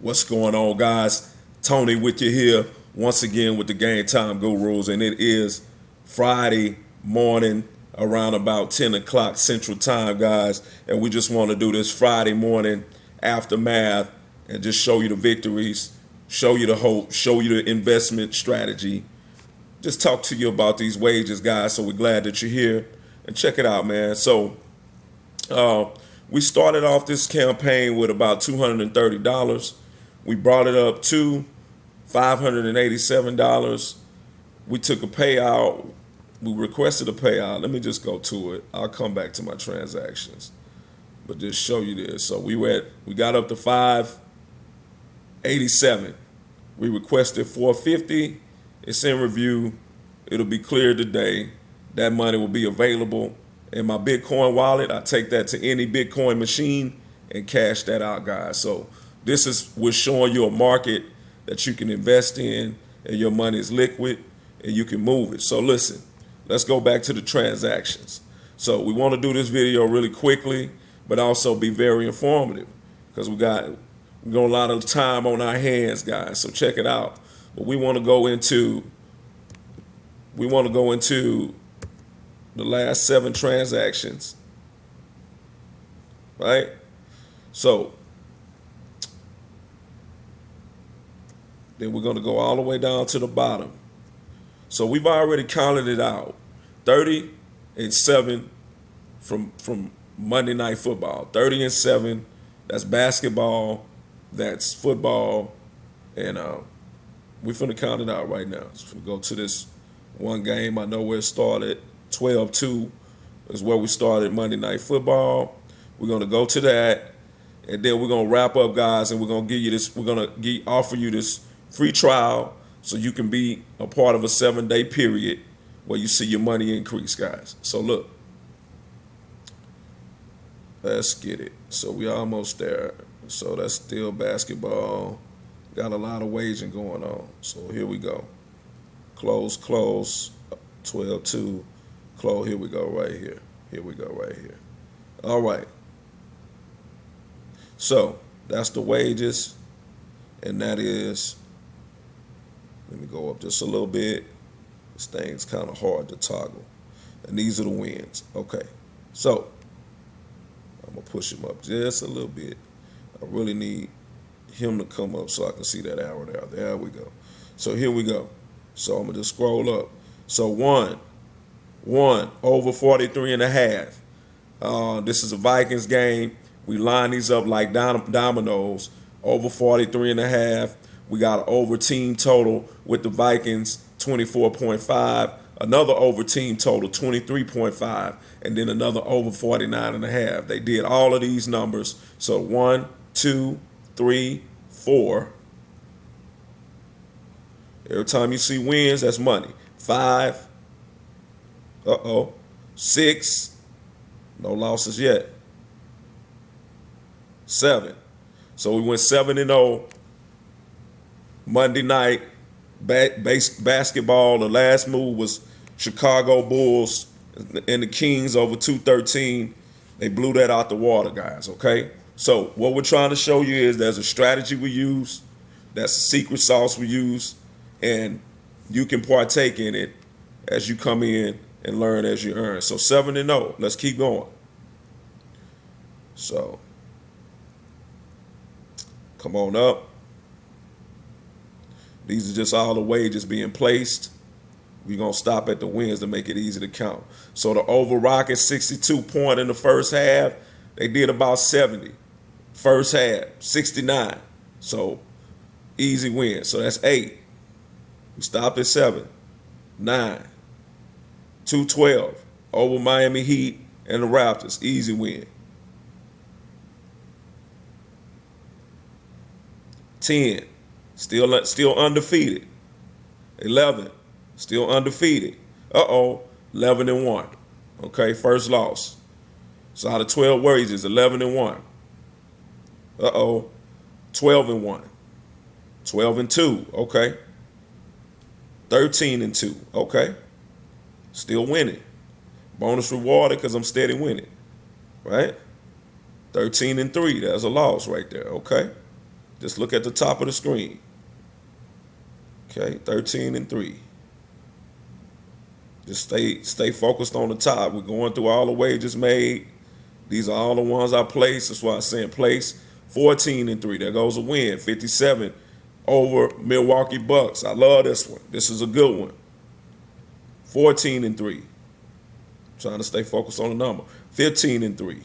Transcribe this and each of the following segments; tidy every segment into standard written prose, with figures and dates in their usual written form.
What's going on, guys? Tony with you here once again with the Game Time Gurus, and it is Friday morning around about 10 o'clock Central Time, guys. And we just want to do this Friday morning aftermath and just show you the victories, show you the hope, show you the investment strategy. Just talk to you about these wages, guys. So we're glad that you're here. And check it out, man. So we started off this campaign with about $230. We brought it up to $587. We took a payout. We requested a payout. Let me just go to it. I'll come back to my transactions, but just show you this. So we got up to 587. We requested 450. It's in review. It'll be cleared today. That money will be available in my Bitcoin wallet. I take that to any Bitcoin machine and cash that out, guys. So we're showing you a market that you can invest in, and your money is liquid and you can move it. So listen, let's go back to the transactions. So we want to do this video really quickly, but also be very informative because we got a lot of time on our hands, guys. So check it out. But we want to go into the last 7 transactions, right? So then we're going to go all the way down to the bottom. So we've already counted it out. 30-7 from Monday Night Football. 30-7, that's basketball, that's football, and we're finna count it out right now. So we go to this one game. I know where it started. 12-2 is where we started Monday Night Football. We're going to go to that, and then we're going to wrap up, guys, and we're going to give you this. We're going to offer you this free trial so you can be a part of a 7-day period where you see your money increase, guys. So look, let's get it. So we almost there. So that's still basketball. Got a lot of waging going on. So here we go. Close, 12-2. Close, here we go right here. Here we go right here. All right. So that's the wages, and that is, let me go up just a little bit. This thing's kind of hard to toggle. And these are the wins. Okay. So I'm going to push him up just a little bit. I really need him to come up so I can see that arrow there. There we go. So here we go. So I'm going to just scroll up. So one over 43.5. This is a Vikings game. We line these up like dominoes. Over 43.5. We got an over team total with the Vikings, 24.5. Another over team total, 23.5. And then another over 49.5. They did all of these numbers. So 1, 2, 3, 4. Every time you see wins, that's money. 5. 6. No losses yet. 7. So we went 7-0 Monday night basketball. The last move was Chicago Bulls and the Kings over 213. They blew that out the water, guys, okay? So what we're trying to show you is there's a strategy we use. That's a secret sauce we use. And you can partake in it as you come in and learn as you earn. So 7-0. Let's keep going. So come on up. These are just all the wages being placed. We're going to stop at the wins to make it easy to count. So the over Rockets 62 point in the first half. They did about 70. First half, 69. So easy win. So that's 8. We stopped at 7. 9. 212 over Miami Heat and the Raptors. Easy win. 10. Still undefeated. 11. Still undefeated. 11-1. Okay, first loss. So out of 12 wages, 11-1. 12-1. 12-2. Okay. 13-2. Okay. Still winning. Bonus rewarded because I'm steady winning. Right? 13-3. That's a loss right there. Okay. Just look at the top of the screen. Okay, 13-3. Just stay focused on the top. We're going through all the wagers made. These are all the ones I placed. That's why I'm saying place. 14-3. There goes a win. 57 over Milwaukee Bucks. I love this one. This is a good one. 14-3. Trying to stay focused on the number. 15-3.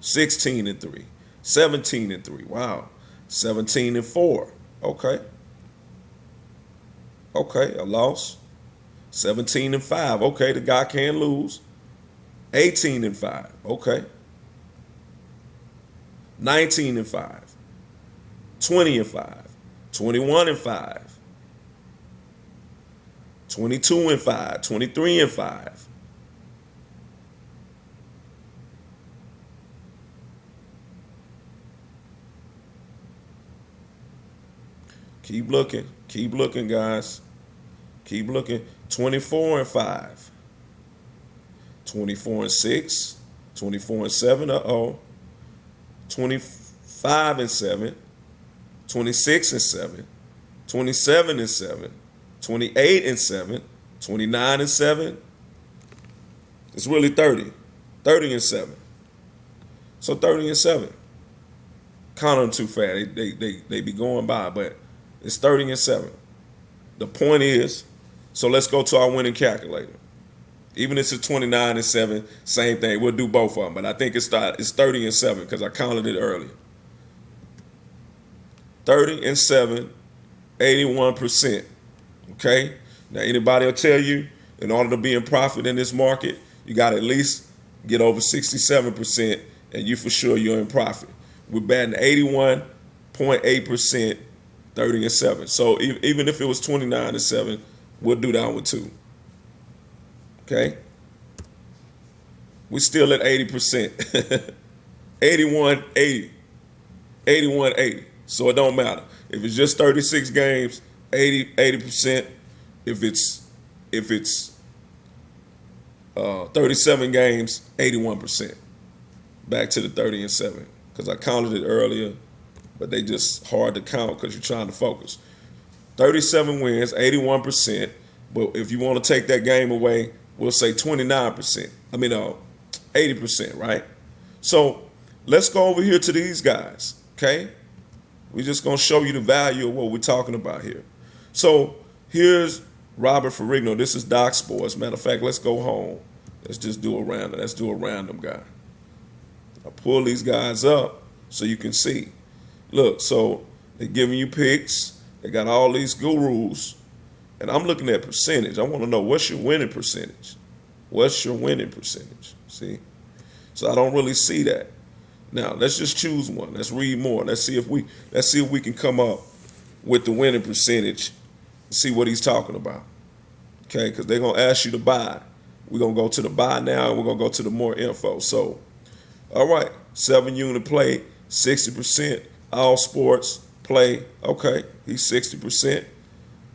16-3. 17-3. Wow. 17-4. Okay. Okay, a loss. 17-5. Okay, the guy can't lose. 18-5. Okay. 19-5. 20-5. 21-5. 22-5. 23-5. Keep looking. Keep looking, guys. Keep looking. 24-5. 24-6. 24-7. Uh-oh. 25-7. 26-7. 27-7. 28-7. 29-7. It's really 30. 30-7. So 30-7. Count them too fast. They be going by, but it's 30-7. The point is, so let's go to our winning calculator. Even if it's 29-7, same thing. We'll do both of them, but I think it's 30-7 because I counted it earlier. 30-7, 81%. Okay? Now, anybody will tell you, in order to be in profit in this market, you got to at least get over 67%, and you for sure you're in profit. We're batting 81.8%, 30-7. So even if it was 29-7, we'll do that one too. Okay? We're still at 80%. 81-80. 81-80. So it don't matter. If it's just 36 games, 80%. If it's 37 games, 81%. Back to the 30-7. Because I counted it earlier, but they just hard to count because you're trying to focus. 37 wins, 81%. But if you want to take that game away, we'll say 29%. 80%, right? So let's go over here to these guys, okay? We're just going to show you the value of what we're talking about here. So here's Robert Ferrigno. This is Doc Sports. Matter of fact, let's go home. Let's just do a random. Let's do a random guy. I'll pull these guys up so you can see. Look, so they're giving you picks. They got all these gurus. And I'm looking at percentage. I want to know, what's your winning percentage? What's your winning percentage? See? So I don't really see that. Now, let's just choose one. Let's read more. Let's see if we can come up with the winning percentage and see what he's talking about. Okay? Because they're going to ask you to buy. We're going to go to the buy now, and we're going to go to the more info. So, all right, 7-unit play, 60%, all sports play. Okay, he's 60%.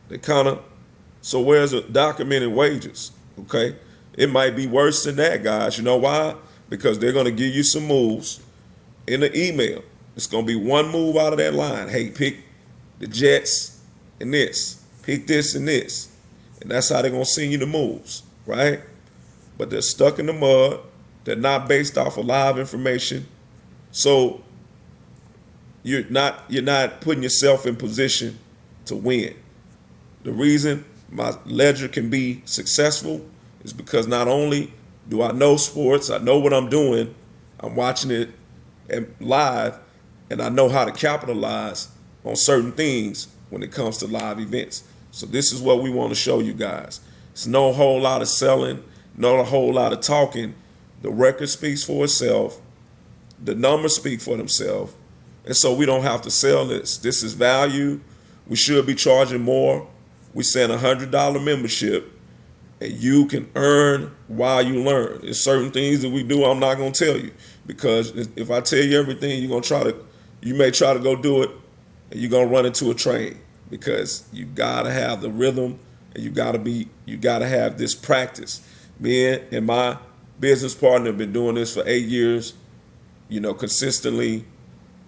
They kind of, so where's the documented wages? Okay, it might be worse than that, guys. You know why? Because they're going to give you some moves in the email. It's going to be one move out of that line. Hey, pick the Jets and this. Pick this and this. And that's how they're going to send you the moves, right? But they're stuck in the mud. They're not based off of live information. So you're not putting yourself in position to win. The reason my ledger can be successful is because not only do I know sports, I know what I'm doing, I'm watching it live, and I know how to capitalize on certain things when it comes to live events. So this is what we want to show you guys. It's no whole lot of selling, not a whole lot of talking. The record speaks for itself. The numbers speak for themselves. And so we don't have to sell this. This is value. We should be charging more. We send $100 membership, and you can earn while you learn. There's certain things that we do I'm not going to tell you, because if I tell you everything, you may try to go do it, and you're going to run into a train, because you got to have the rhythm, and you got to have this practice. Me and my business partner have been doing this for 8 years, consistently,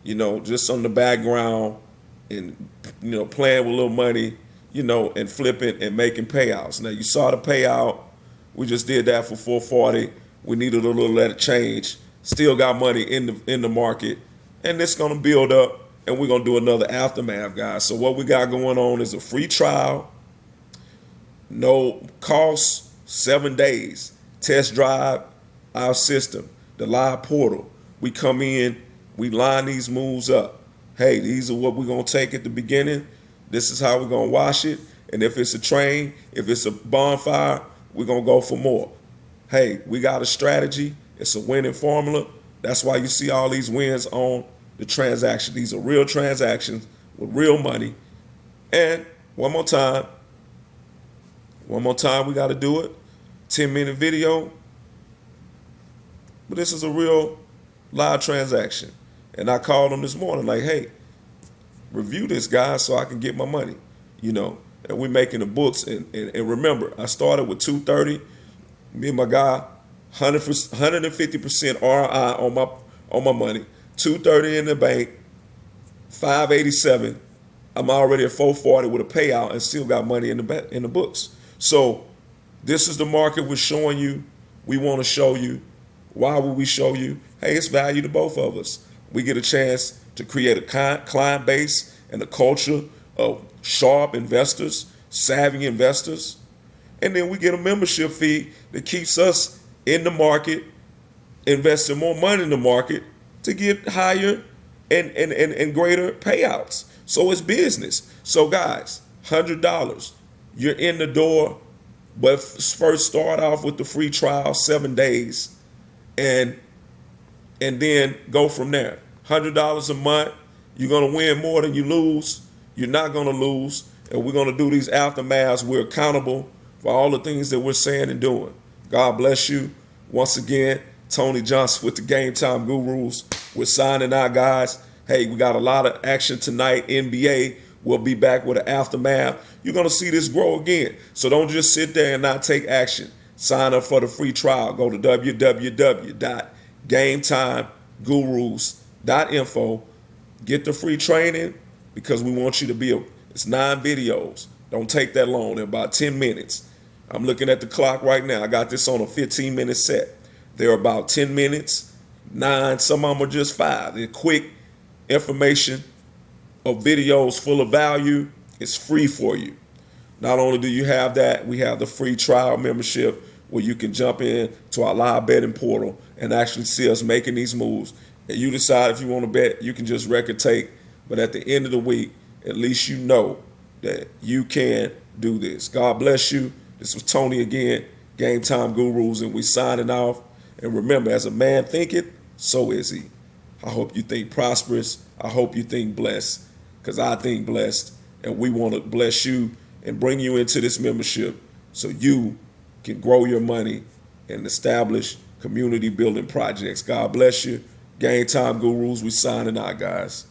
just on the background and, playing with a little money, and flipping and making payouts. Now, you saw the payout. We just did that for 440. We needed a little let it change. Still got money in the market. And it's going to build up, and we're going to do another aftermath, guys. So what we got going on is a free trial, no cost, 7 days. Test drive our system, the live portal. We come in, we line these moves up. Hey, these are what we're going to take at the beginning. This is how we're going to wash it. And if it's a train, if it's a bonfire, we're going to go for more. Hey, we got a strategy. It's a winning formula. That's why you see all these wins on the transaction. These are real transactions with real money. And one more time, we got to do it. 10-minute video. But this is a real live transaction. And I called them this morning like, hey, review this, guys, so I can get my money. And we're making the books. And remember, I started with 230. Me and my guy, 150% ROI on my money. 230 in the bank, 587. I'm already at 440 with a payout and still got money in the books. So this is the market we're showing you. We want to show you. Why would we show you? Hey, it's value to both of us. We get a chance to create a client base and a culture of sharp investors, savvy investors. And then we get a membership fee that keeps us in the market, investing more money in the market to get higher and greater payouts. So it's business. So guys, $100, you're in the door, but first start off with the free trial, 7 days, and then go from there. $100 a month, you're gonna win more than you lose. You're not gonna lose, and we're gonna do these aftermaths. We're accountable for all the things that we're saying and doing. God bless you. Once again, Tony Johnson with the Game Time Gurus. We're signing out, guys. Hey, we got a lot of action tonight. NBA will be back with an aftermath. You're going to see this grow again. So don't just sit there and not take action. Sign up for the free trial. Go to www.gametimegurus.info. Get the free training because we want you to be it's 9 videos. Don't take that long. They're about 10 minutes. I'm looking at the clock right now. I got this on a 15-minute set. They're about 10 minutes, 9. Some of them are just 5. They're quick information of videos full of value. It's free for you. Not only do you have that, we have the free trial membership where you can jump in to our live betting portal and actually see us making these moves. And you decide if you want to bet, you can just record take. But at the end of the week, at least you know that you can do this. God bless you. This was Tony again, Game Time Gurus, and we signing off. And remember, as a man thinketh, so is he. I hope you think prosperous. I hope you think blessed, because I think blessed. And we want to bless you and bring you into this membership so you can grow your money and establish community building projects. God bless you. Game Time Gurus, we signing out, guys.